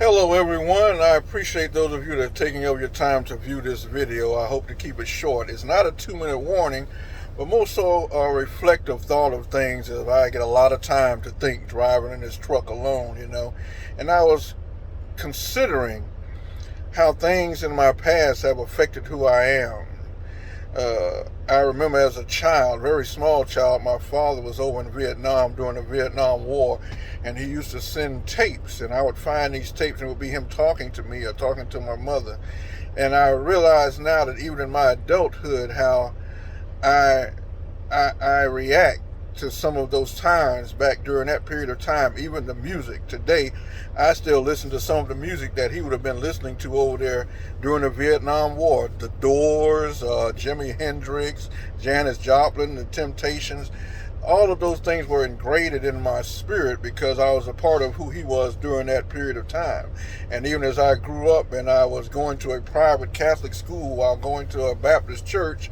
Hello everyone, I appreciate those of you that are taking up your time to view this video. I hope to keep it short. It's not a 2-minute warning, but more so a reflective thought of things as I get a lot of time to think driving in this truck alone. And I was considering how things in my past have affected who I am. I remember as a child, very small child, my father was over in Vietnam during the Vietnam War, and he used to send tapes, and I would find these tapes, and it would be him talking to me or talking to my mother. And I realize now that even in my adulthood, how I I react to some of those times back during that period of time. Even the music today, I still listen to some of the music that he would have been listening to over there during the Vietnam War. The Doors, Jimi Hendrix, Janis Joplin, the Temptations. All of those things were ingrained in my spirit because I was a part of who he was during that period of time. And even as I grew up and I was going to a private Catholic school while going to a Baptist church,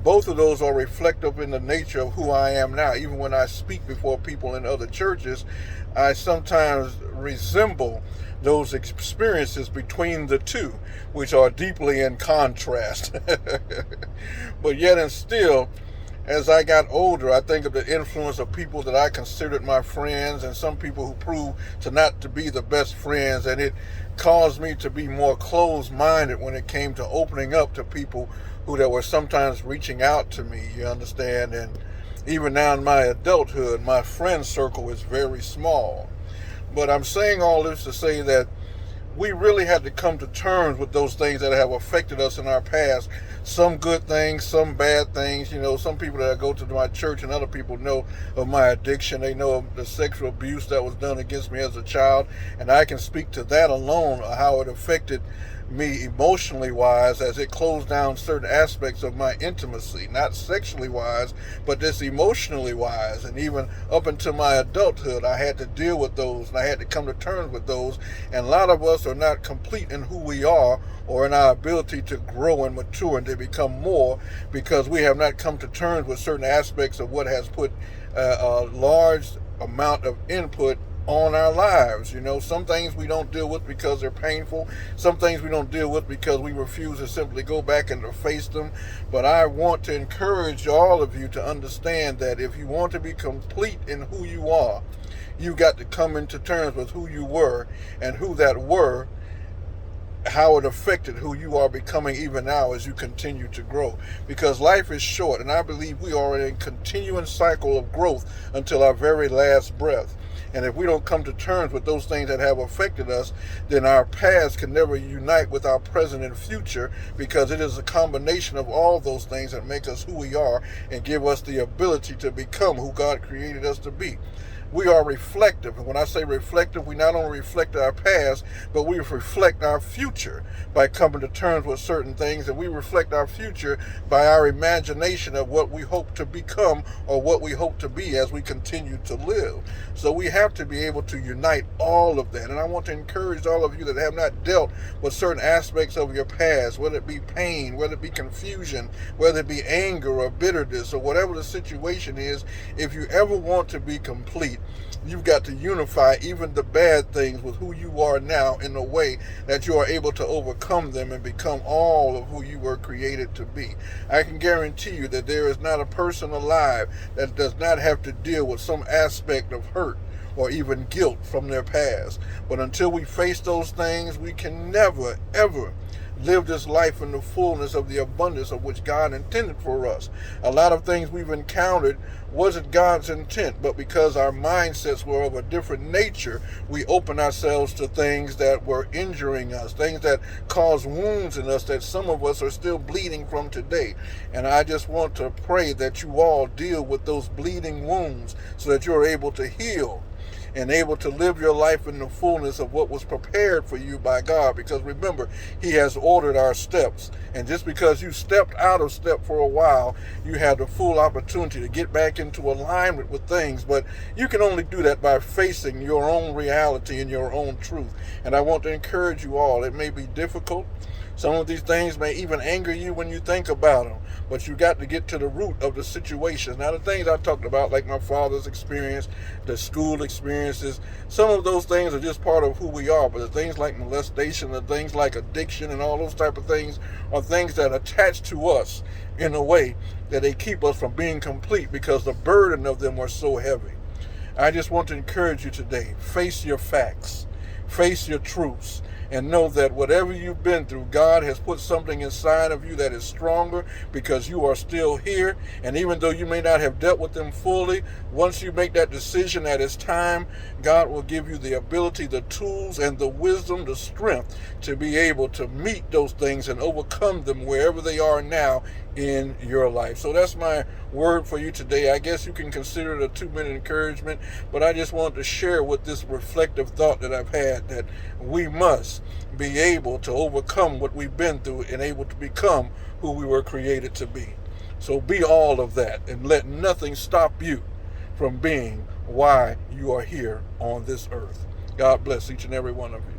both of those are reflective in the nature of who I am now. Even when I speak before people in other churches, I sometimes resemble those experiences between the two, which are deeply in contrast. But yet and still, as I got older, I think of the influence of people that I considered my friends and some people who proved to not to be the best friends, and it caused me to be more closed-minded when it came to opening up to people who that were sometimes reaching out to me, you understand? And even now in my adulthood, my friend circle is very small. But I'm saying all this to say that we really had to come to terms with those things that have affected us in our past. Some good things, some bad things. Some people that I go to my church and other people know of my addiction. They know of the sexual abuse that was done against me as a child. And I can speak to that alone, how it affected me emotionally wise, as it closed down certain aspects of my intimacy, not sexually wise, but just emotionally wise. And even up until my adulthood, I had to deal with those and I had to come to terms with those. And a lot of us are not complete in who we are or in our ability to grow and mature and to become more because we have not come to terms with certain aspects of what has put a large amount of input on our lives. Some things we don't deal with because they're painful. Some things we don't deal with because we refuse to simply go back and to face them. But I want to encourage all of you to understand that if you want to be complete in who you are, you got to come into terms with who you were and who that were, how it affected who you are becoming even now as you continue to grow. Because life is short, and I believe we are in a continuing cycle of growth until our very last breath. And if we don't come to terms with those things that have affected us, then our past can never unite with our present and future, because it is a combination of all those things that make us who we are and give us the ability to become who God created us to be. We are reflective. And when I say reflective, we not only reflect our past, but we reflect our future by coming to terms with certain things. And we reflect our future by our imagination of what we hope to become or what we hope to be as we continue to live. So we have to be able to unite all of that. And I want to encourage all of you that have not dealt with certain aspects of your past, whether it be pain, whether it be confusion, whether it be anger or bitterness or whatever the situation is. If you ever want to be complete, you've got to unify even the bad things with who you are now in a way that you are able to overcome them and become all of who you were created to be. I can guarantee you that there is not a person alive that does not have to deal with some aspect of hurt or even guilt from their past. But until we face those things, we can never, ever live this life in the fullness of the abundance of which God intended for us. A lot of things we've encountered wasn't God's intent, but because our mindsets were of a different nature, we open ourselves to things that were injuring us, things that caused wounds in us that some of us are still bleeding from today. And I just want to pray that you all deal with those bleeding wounds so that you're able to heal and able to live your life in the fullness of what was prepared for you by God. Because remember, He has ordered our steps. And just because you stepped out of step for a while, you have the full opportunity to get back into alignment with things. But you can only do that by facing your own reality and your own truth. And I want to encourage you all. It may be difficult. Some of these things may even anger you when you think about them, but you got to get to the root of the situations. Now, the things I talked about, like my father's experience, the school experience, experiences. Some of those things are just part of who we are, but the things like molestation, the things like addiction and all those type of things are things that attach to us in a way that they keep us from being complete because the burden of them are so heavy. I just want to encourage you today, face your facts, face your truths, and know that whatever you've been through, God has put something inside of you that is stronger because you are still here. And even though you may not have dealt with them fully, once you make that decision that it's time, God will give you the ability, the tools, and the wisdom, the strength to be able to meet those things and overcome them wherever they are now in your life. So that's my word for you today. I guess you can consider it a 2-minute encouragement, but I just wanted to share with this reflective thought that I've had, that we must be able to overcome what we've been through and able to become who we were created to be. So be all of that and let nothing stop you from being why you are here on this earth. God bless each and every one of you.